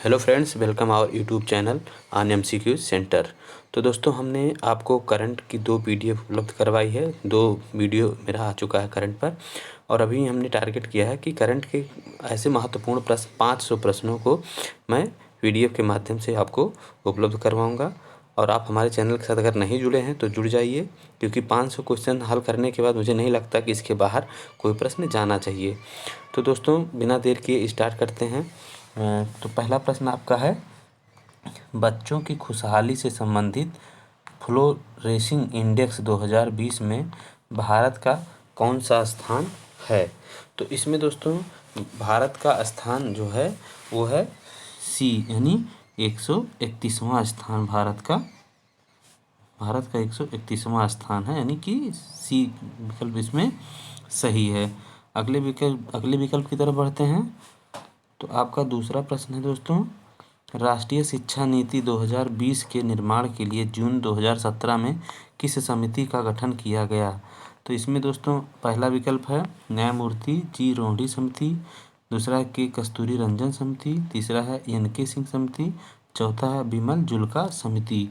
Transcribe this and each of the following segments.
Hello friends, welcome our YouTube channel on MCQ centre. तो दोस्तों, हमने आपको करंट की 2 पीडीएफ उपलब्ध करवाई है। 2 वीडियो मेरा आ चुका है करंट पर, और अभी हमने टारगेट किया है कि करंट के ऐसे महत्वपूर्ण प्रश्न 500 प्रश्नों को मैं पीडीएफ के माध्यम से आपको उपलब्ध करवाऊँगा। और आप हमारे चैनल के साथ अगर नहीं जुड़े हैं तो जुड़ जाइए, क्योंकि 500 क्वेश्चन हल करने के बाद मुझे नहीं लगता कि इसके बाहर कोई प्रश्न जाना चाहिए। तो दोस्तों, बिना देर किए स्टार्ट करते हैं। तो पहला प्रश्न आपका है, बच्चों की खुशहाली से संबंधित फ्लोरेसिंग इंडेक्स 2020 में भारत का कौन सा स्थान है? तो इसमें दोस्तों भारत का स्थान जो है वो है सी, यानी 131वां स्थान भारत का 131वां स्थान है, यानी कि सी विकल्प इसमें सही है। अगले विकल्प की तरफ बढ़ते हैं। तो आपका दूसरा प्रश्न है दोस्तों, राष्ट्रीय शिक्षा नीति 2020 के निर्माण के लिए जून 2017 में किस समिति का गठन किया गया? तो इसमें दोस्तों पहला विकल्प है न्यायमूर्ति जी रोहड़ी समिति, दूसरा है के कस्तूरी रंजन समिति, तीसरा है एन.के. सिंह समिति, चौथा है बिमल जुल्का समिति।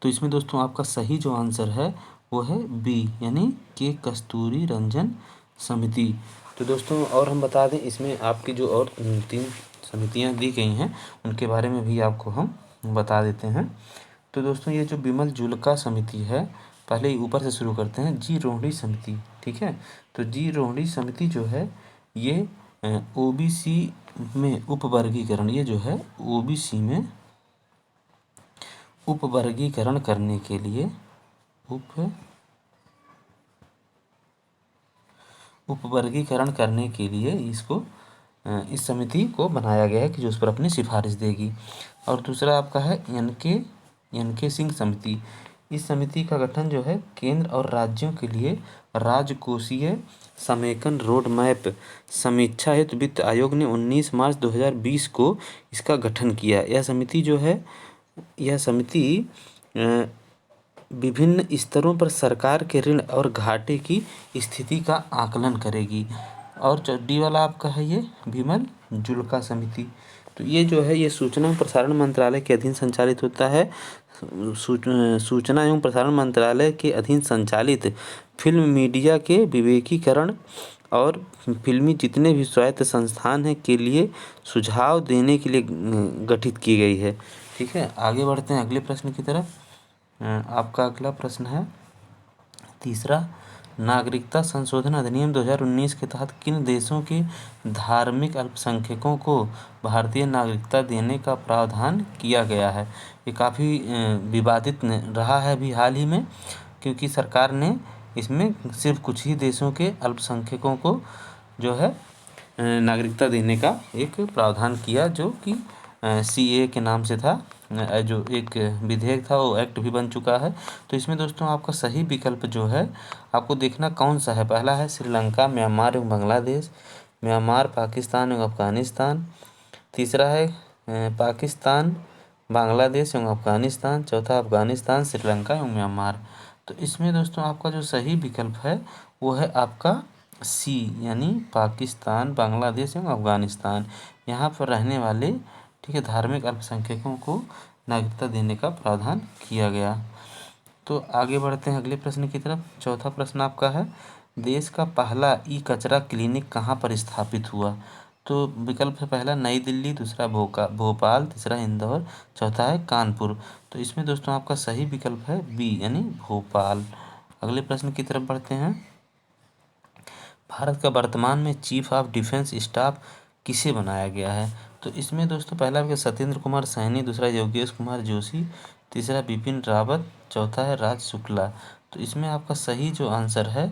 तो इसमें दोस्तों आपका सही जो आंसर है वो है बी, यानी के कस्तूरी रंजन समिति। तो दोस्तों और हम बता दें, इसमें आपकी जो और 3 समितियां दी गई हैं उनके बारे में भी आपको हम बता देते हैं। तो दोस्तों ये जो बिमल जुल्का समिति है, पहले ही ऊपर से शुरू करते हैं, जी रोहड़ी समिति, ठीक है। तो जी रोहड़ी समिति जो है ये ओबीसी में उपवर्गीकरण, ये जो है ओबीसी में उपवर्गीकरण करने के लिए उपवर्गीकरण करने के लिए इसको इस समिति को बनाया गया है कि जो उस पर अपनी सिफारिश देगी। और दूसरा आपका है एन.के. सिंह समिति। इस समिति का गठन जो है केंद्र और राज्यों के लिए राजकोषीय समेकन रोड मैप समीक्षा हेतु वित्त आयोग ने 19 मार्च 2020 को इसका गठन किया। यह समिति विभिन्न स्तरों पर सरकार के ऋण और घाटे की स्थिति का आकलन करेगी। और डी वाला आपका है ये बिमल जुल्का समिति। तो ये जो है ये सूचना एवं प्रसारण मंत्रालय के अधीन संचालित होता है। सूचना एवं प्रसारण मंत्रालय के अधीन संचालित फिल्म मीडिया के विवेकीकरण और फिल्मी जितने भी स्वायत्त संस्थान हैं के लिए सुझाव देने के लिए गठित की गई है, ठीक है। आगे बढ़ते हैं अगले प्रश्न की तरफ। आपका अगला प्रश्न है तीसरा, नागरिकता संशोधन अधिनियम 2019 के तहत किन देशों के धार्मिक अल्पसंख्यकों को भारतीय नागरिकता देने का प्रावधान किया गया है? ये काफ़ी विवादित रहा है अभी हाल ही में, क्योंकि सरकार ने इसमें सिर्फ कुछ ही देशों के अल्पसंख्यकों को जो है नागरिकता देने का एक प्रावधान किया, जो कि CA के नाम से था। जो एक विधेयक था वो एक्ट भी बन चुका है। तो इसमें दोस्तों आपका सही विकल्प जो है आपको देखना कौन सा है। पहला है श्रीलंका, म्यांमार एवं बांग्लादेश, म्यांमार, पाकिस्तान एवं अफगानिस्तान, तीसरा है पाकिस्तान, बांग्लादेश एवं अफगानिस्तान, चौथा अफगानिस्तान, श्रीलंका एवं म्यांमार। तो इसमें दोस्तों आपका जो सही विकल्प है वो है आपका सी, यानी पाकिस्तान, बांग्लादेश एवं अफगानिस्तान। यहाँ पर रहने वाले, ठीक है, धार्मिक अल्पसंख्यकों को नागरिकता देने का प्रावधान किया गया। तो आगे बढ़ते हैं अगले प्रश्न की तरफ। चौथा प्रश्न आपका है, देश का पहला ई कचरा क्लिनिक कहाँ पर स्थापित हुआ? तो विकल्प है पहला नई दिल्ली, दूसरा भोपाल, तीसरा इंदौर, चौथा है कानपुर। तो इसमें दोस्तों आपका सही विकल्प है बी, यानी भोपाल। अगले प्रश्न की तरफ बढ़ते हैं। भारत का वर्तमान में चीफ ऑफ डिफेंस स्टाफ किसे बनाया गया है? तो इसमें दोस्तों पहला विकल्प सत्येंद्र कुमार सैनी, दूसरा योगेश कुमार जोशी, तीसरा बिपिन रावत, चौथा है राज शुक्ला। तो इसमें आपका सही जो आंसर है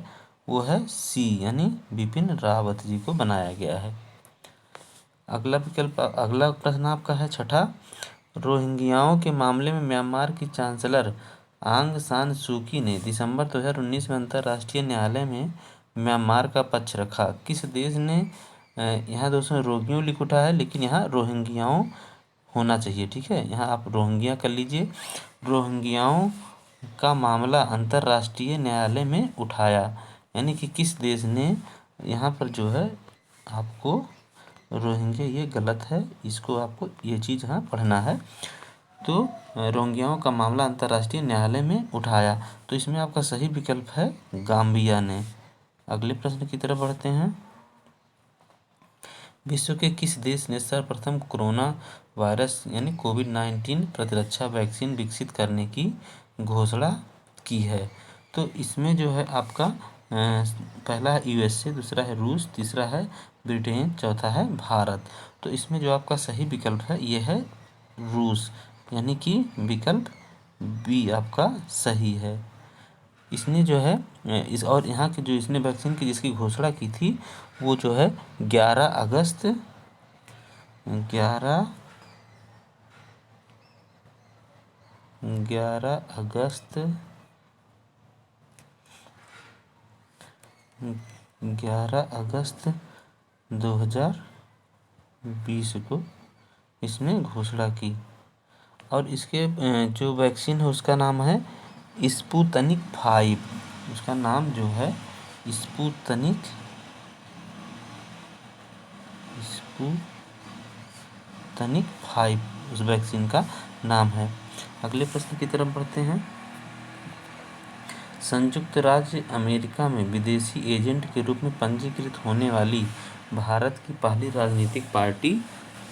वो है सी, यानी बिपिन रावत जी को बनाया गया है। अगला प्रश्न आपका है छठा, रोहिंग्याओं के मामले में म्यांमार की चांसलर आंग सान सूकी ने दिसंबर 2019 में अंतर्राष्ट्रीय न्यायालय में म्यांमार का पक्ष रखा। किस देश ने, यहाँ दोस्तों रोगियों लिख उठा है लेकिन यहाँ रोहिंग्याओं होना चाहिए, ठीक है, यहाँ आप रोहिंग्या कर लीजिए। रोहिंग्याओं का मामला अंतर्राष्ट्रीय न्यायालय में उठाया, यानी कि किस देश ने यहाँ पर जो है आपको रोहिंग्या ये गलत है, इसको आपको ये चीज़ यहाँ पढ़ना है। तो रोहिंग्याओं का मामला अंतर्राष्ट्रीय न्यायालय में उठाया, तो इसमें आपका सही विकल्प है गाम्बिया ने। अगले प्रश्न की तरफ बढ़ते हैं। विश्व के किस देश ने सर्वप्रथम कोरोना वायरस यानी कोविड-19 प्रतिरक्षा वैक्सीन विकसित करने की घोषणा की है? तो इसमें जो है आपका पहला है यूएसए, दूसरा है रूस, तीसरा है ब्रिटेन, चौथा है भारत। तो इसमें जो आपका सही विकल्प है ये है रूस, यानी कि विकल्प बी आपका सही है। इसने जो है इस और यहाँ की जो इसने वैक्सीन की जिसकी घोषणा की थी वो जो है 11 अगस्त 11 अगस्त 2020 को इसने घोषणा की। और इसके जो वैक्सीन है उसका नाम है स्पुतनिक 5। उसका नाम जो है स्पुतनिक 5 उस वैक्सीन का नाम है। अगले प्रश्न की तरफ बढ़ते हैं। संयुक्त राज्य अमेरिका में विदेशी एजेंट के रूप में पंजीकृत होने वाली भारत की पहली राजनीतिक पार्टी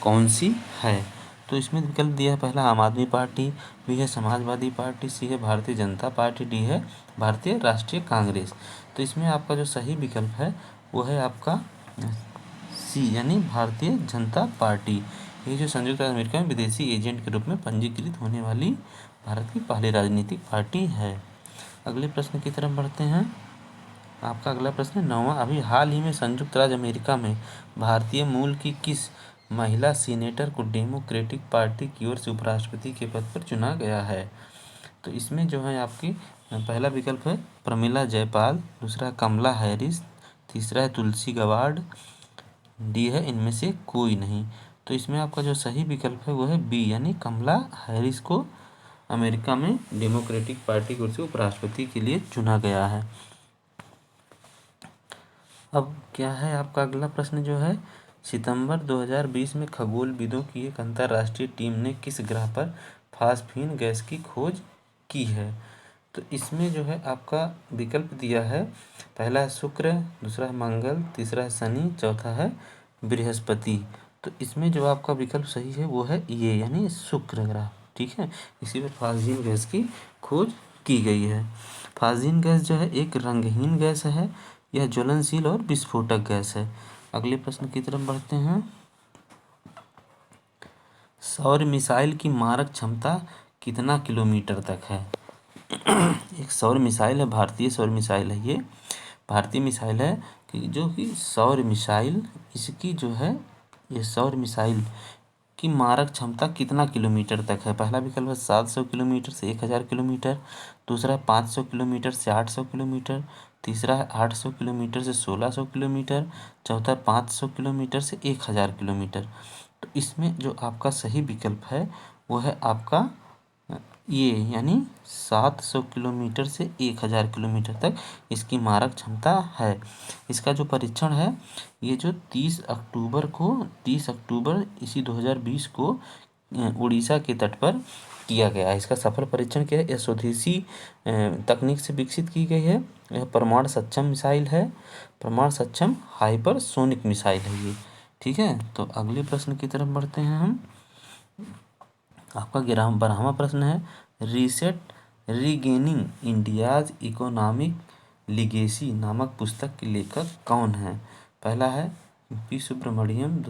कौन सी है? तो इसमें विकल्प दिया है, पहला आम आदमी पार्टी, बी है समाजवादी पार्टी, सी है भारतीय जनता पार्टी, डी है भारतीय राष्ट्रीय कांग्रेस। तो इसमें आपका जो सही विकल्प है वो है आपका सी यानी भारतीय जनता पार्टी। ये जो संयुक्त राज्य अमेरिका में विदेशी एजेंट के रूप में पंजीकृत होने वाली भारत की पहली राजनीतिक पार्टी है। अगले प्रश्न की तरफ बढ़ते हैं। आपका अगला प्रश्न 9वां, अभी हाल ही में संयुक्त राज्य अमेरिका में भारतीय मूल की किस महिला सीनेटर को डेमोक्रेटिक पार्टी की ओर से उपराष्ट्रपति के पद पर चुना गया है? तो इसमें जो है आपकी पहला विकल्प है प्रमिला जयपाल, दूसरा कमला हैरिस, तीसरा है तुलसी गवार्ड, डी है इनमें से कोई नहीं। तो इसमें आपका जो सही विकल्प है वो है बी यानी कमला हैरिस को अमेरिका में डेमोक्रेटिक पार्टी की ओर से उपराष्ट्रपति के लिए चुना गया है। अब क्या है आपका अगला प्रश्न जो है, सितंबर 2020 में खगोलविदों की एक अंतर्राष्ट्रीय टीम ने किस ग्रह पर फास्फीन गैस की खोज की है? तो इसमें जो है आपका विकल्प दिया है, पहला है शुक्र, दूसरा है मंगल, तीसरा है शनि, चौथा है बृहस्पति। तो इसमें जो आपका विकल्प सही है वो है ये यानी शुक्र ग्रह। ठीक है, इसी पर फास्फीन गैस की खोज की गई है। फास्फीन गैस जो है एक रंगहीन गैस है, यह ज्वलनशील और विस्फोटक गैस है। अगले प्रश्न की तरफ बढ़ते हैं। सौर मिसाइल की मारक क्षमता कितना किलोमीटर तक है? एक सौर मिसाइल है, भारतीय सौर मिसाइल है, ये भारतीय मिसाइल है कि जो कि सौर मिसाइल इसकी जो है ये सौर मिसाइल की मारक क्षमता कितना किलोमीटर तक है? पहला विकल्प है 700 किलोमीटर से 1000 किलोमीटर, दूसरा है 500 किलोमीटर से 800 किलोमीटर, तीसरा है 800 किलोमीटर से 1600 किलोमीटर, चौथा 500 किलोमीटर से 1000 किलोमीटर। तो इसमें जो आपका सही विकल्प है वो है आपका ये यानी 700 किलोमीटर से 1000 किलोमीटर तक इसकी मारक क्षमता है। इसका जो परीक्षण है ये जो 30 अक्टूबर इसी 2020 को उड़ीसा के तट पर किया गया है। इसका सफल परीक्षण किया है, यह स्वदेशी तकनीक से विकसित की गई है। यह परमाणु सक्षम मिसाइल है, परमाणु सक्षम हाइपरसोनिक मिसाइल है ये। ठीक है, तो अगले प्रश्न की तरफ बढ़ते हैं हम। आपका 12वां प्रश्न है, reset regaining India's economic legacy नामक पुस्तक के लेखक कौन है? पहला है पी सुब्रमण्यम,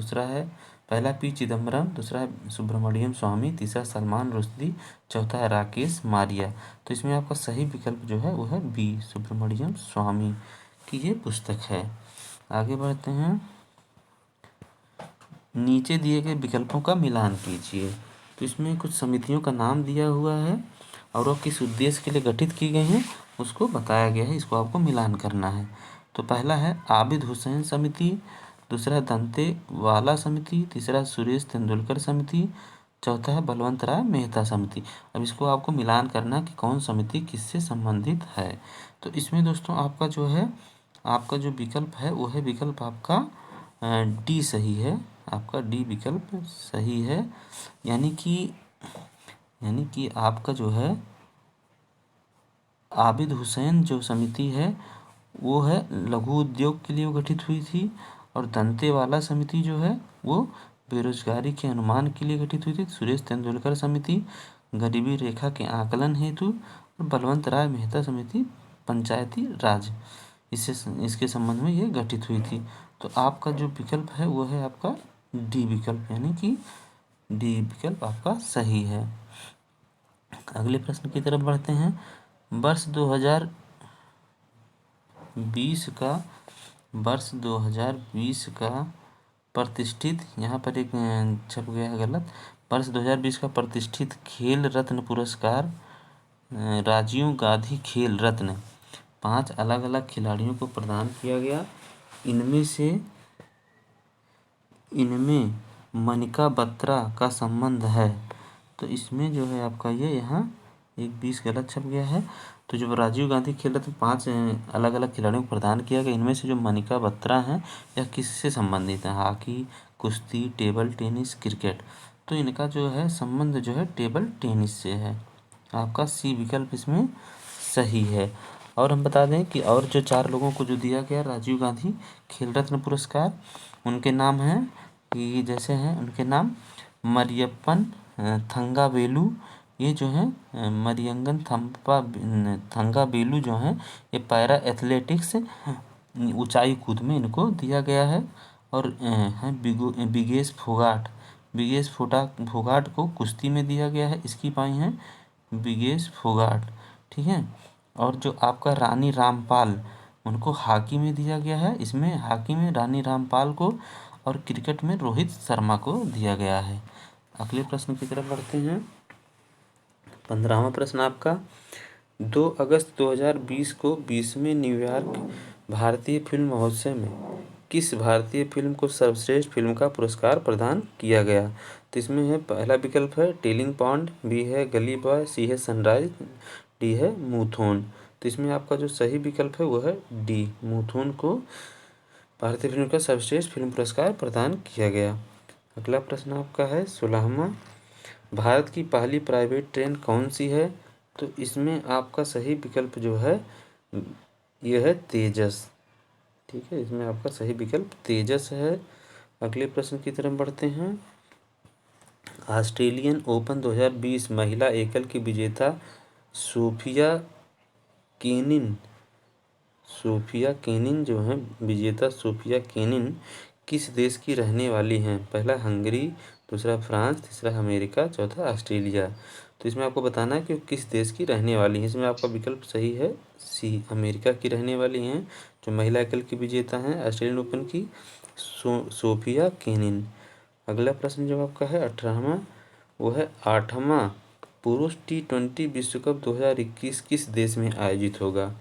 पहला पी चिदम्बरम, दूसरा है सुब्रमण्यम स्वामी, तीसरा सलमान रुश्दी, चौथा है राकेश मारिया। तो इसमें आपका सही विकल्प जो है वो है बी सुब्रमण्यम स्वामी की ये पुस्तक है। आगे बढ़ते हैं। नीचे दिए गए विकल्पों का मिलान कीजिए। तो इसमें कुछ समितियों का नाम दिया हुआ है और वो किस उद्देश्य के लिए गठित की गई हैं उसको बताया गया है, इसको आपको मिलान करना है। तो पहला है आबिद हुसैन समिति, दूसरा है दंतेवाला समिति, तीसरा है सुरेश तेंदुलकर समिति, चौथा है बलवंत राय मेहता समिति। अब इसको आपको मिलान करना कि कौन समिति किससे संबंधित है। तो इसमें दोस्तों आपका जो विकल्प है वो है विकल्प आपका डी सही है, आपका डी विकल्प सही है। यानी कि आपका जो है आबिद हुसैन जो समिति है वो है लघु उद्योग के लिए वो गठित हुई थी, और दंतेवाला समिति जो है वो बेरोजगारी के अनुमान के लिए गठित हुई थी। सुरेश तेंदुलकर समिति गरीबी रेखा के आकलन हेतु, और बलवंत राय मेहता समिति पंचायती राज इसके संबंध में ये गठित हुई थी। तो आपका जो विकल्प है वो है आपका डी विकल्प, यानी कि डी विकल्प आपका सही है। अगले प्रश्न की तरफ बढ़ते हैं। वर्ष 2020 का प्रतिष्ठित, यहाँ पर एक छप गया है गलत। वर्ष 2020 का प्रतिष्ठित खेल रत्न पुरस्कार राजीव गांधी खेल रत्न 5 अलग अलग खिलाड़ियों को प्रदान किया गया। इनमें मनिका बत्रा का संबंध है। तो इसमें जो है आपका ये यहाँ एक 20 गलत छप गया है। तो जो राजीव गांधी खेल रत्न 5 अलग अलग खिलाड़ियों को प्रदान किया गया, इनमें से जो मनिका बत्रा हैं यह किससे संबंधित है? हॉकी, कुश्ती, टेबल टेनिस, क्रिकेट। तो इनका जो है संबंध जो है टेबल टेनिस से है। आपका सी विकल्प इसमें सही है। और हम बता दें कि और जो 4 लोगों को जो दिया गया राजीव गांधी खेल रत्न पुरस्कार, उनके नाम हैं कि जैसे हैं उनके नाम मरियप्पन थंगावेलु, ये जो है मरियंगन थंगावेलु जो हैं ये पैरा एथलेटिक्स ऊंचाई कूद में इनको दिया गया है। और है बिगेश फोगाट को कुश्ती में दिया गया है, इसकी पाई हैं बिगेश फोगाट, ठीक है। और जो आपका रानी रामपाल, उनको हॉकी में दिया गया है, इसमें हॉकी में रानी रामपाल को, और क्रिकेट में रोहित शर्मा को दिया गया है। अगले प्रश्न की तरफ बढ़ते हैं। 15वां प्रश्न आपका 2 अगस्त 2020 को 20वें न्यूयॉर्क भारतीय फिल्म महोत्सव में किस भारतीय फिल्म को सर्वश्रेष्ठ फिल्म का पुरस्कार प्रदान किया गया? तो इसमें है पहला विकल्प है टेलिंग पॉन्ड, बी है गली बॉय, सी है सनराइज, डी है मूथोन। तो इसमें आपका जो सही विकल्प है वो है डी, मूथोन को भारतीय फिल्म का सर्वश्रेष्ठ फिल्म पुरस्कार प्रदान किया गया। अगला प्रश्न आपका है 16वां, भारत की पहली प्राइवेट ट्रेन कौन सी है? तो इसमें आपका सही विकल्प जो है यह है तेजस, ठीक है। इसमें आपका सही विकल्प तेजस है। अगले प्रश्न की तरफ बढ़ते हैं। ऑस्ट्रेलियन ओपन 2020 महिला एकल की विजेता सोफिया केनिन जो है विजेता सोफिया केनिन किस देश की रहने वाली हैं? पहला हंगरी, दूसरा फ्रांस, तीसरा अमेरिका, चौथा ऑस्ट्रेलिया। तो इसमें आपको बताना है कि वो किस देश की रहने वाली हैं। इसमें आपका विकल्प सही है सी, अमेरिका की रहने वाली हैं, जो महिला एकल की विजेता हैं ऑस्ट्रेलियन ओपन की सोफिया केनिन। अगला प्रश्न जो आपका है 18वां, वो है 8वां पुरुष T20 विश्व कप 2021 किस देश में आयोजित होगा?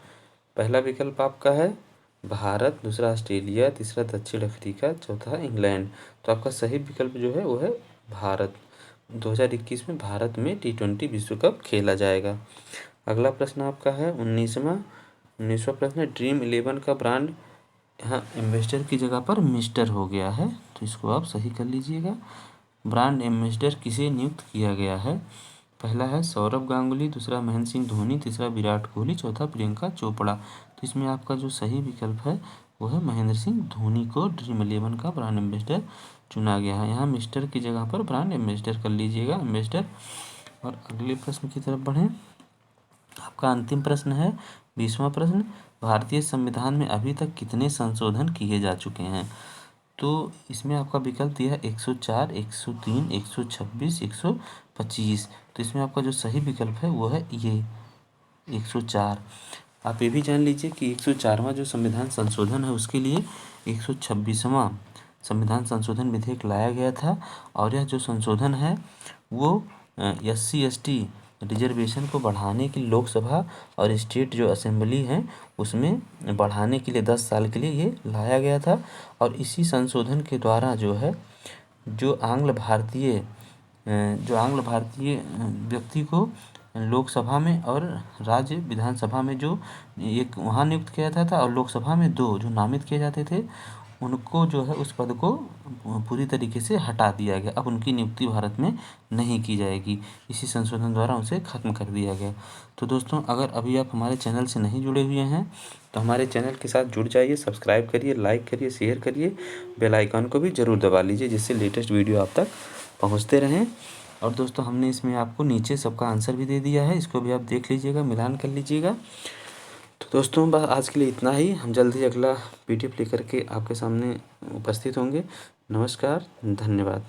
पहला विकल्प आपका है भारत, दूसरा ऑस्ट्रेलिया, तीसरा दक्षिण अफ्रीका, चौथा इंग्लैंड। तो आपका सही विकल्प जो है वो है भारत। 2021 में भारत में T20 विश्व कप खेला जाएगा। अगला प्रश्न आपका है 19वां प्रश्न है ड्रीम 11 का ब्रांड यहाँ एम्बेसडर की जगह पर मिस्टर हो गया है, तो इसको आप सही कर लीजिएगा। ब्रांड एम्बेसडर किसे नियुक्त किया गया है? पहला है सौरभ गांगुली, दूसरा महेंद्र सिंह धोनी, तीसरा विराट कोहली, चौथा प्रियंका चोपड़ा। तो इसमें आपका जो सही विकल्प है वो है महेंद्र सिंह धोनी को ड्रीम 11 का ब्रांड एम्बेसडर चुना गया है। यहाँ मिस्टर की जगह पर ब्रांड एम्बेसडर कर लीजिएगा, एम्बेसडर। और अगले प्रश्न की तरफ बढ़ें। आपका अंतिम प्रश्न है 20वां प्रश्न, भारतीय संविधान में अभी तक कितने संशोधन किए जा चुके हैं? तो इसमें आपका विकल्प दिया है 104, 103, 126, 125। तो इसमें आपका जो सही विकल्प है वो है ये 104। आप ये भी जान लीजिए कि 104वां जो संविधान संशोधन है उसके लिए 126वां संविधान संशोधन विधेयक लाया गया था, और यह जो संशोधन है वो SC/ST रिजर्वेशन को बढ़ाने के लिए लोकसभा और स्टेट जो असेंबली हैं उसमें बढ़ाने के लिए 10 साल के लिए ये लाया गया था। और इसी संशोधन के द्वारा जो है जो आंग्ल भारतीय व्यक्ति को लोकसभा में और राज्य विधानसभा में जो एक वहाँ नियुक्त किया जाता था, और लोकसभा में 2 जो नामित किए जाते थे उनको जो है उस पद को पूरी तरीके से हटा दिया गया। अब उनकी नियुक्ति भारत में नहीं की जाएगी। इसी संशोधन द्वारा उसे ख़त्म कर दिया गया। तो दोस्तों, अगर अभी आप हमारे चैनल से नहीं जुड़े हुए हैं तो हमारे चैनल के साथ जुड़ जाइए, सब्सक्राइब करिए, लाइक करिए, शेयर करिए, बेल आइकन को भी ज़रूर दबा लीजिए, जिससे लेटेस्ट वीडियो आप तक पहुँचते रहें। और दोस्तों, हमने इसमें आपको नीचे सबका आंसर भी दे दिया है, इसको भी आप देख लीजिएगा, मिलान कर लीजिएगा। तो दोस्तों, बस आज के लिए इतना ही। हम जल्द ही अगला PDF लेकर के आपके सामने उपस्थित होंगे। नमस्कार, धन्यवाद।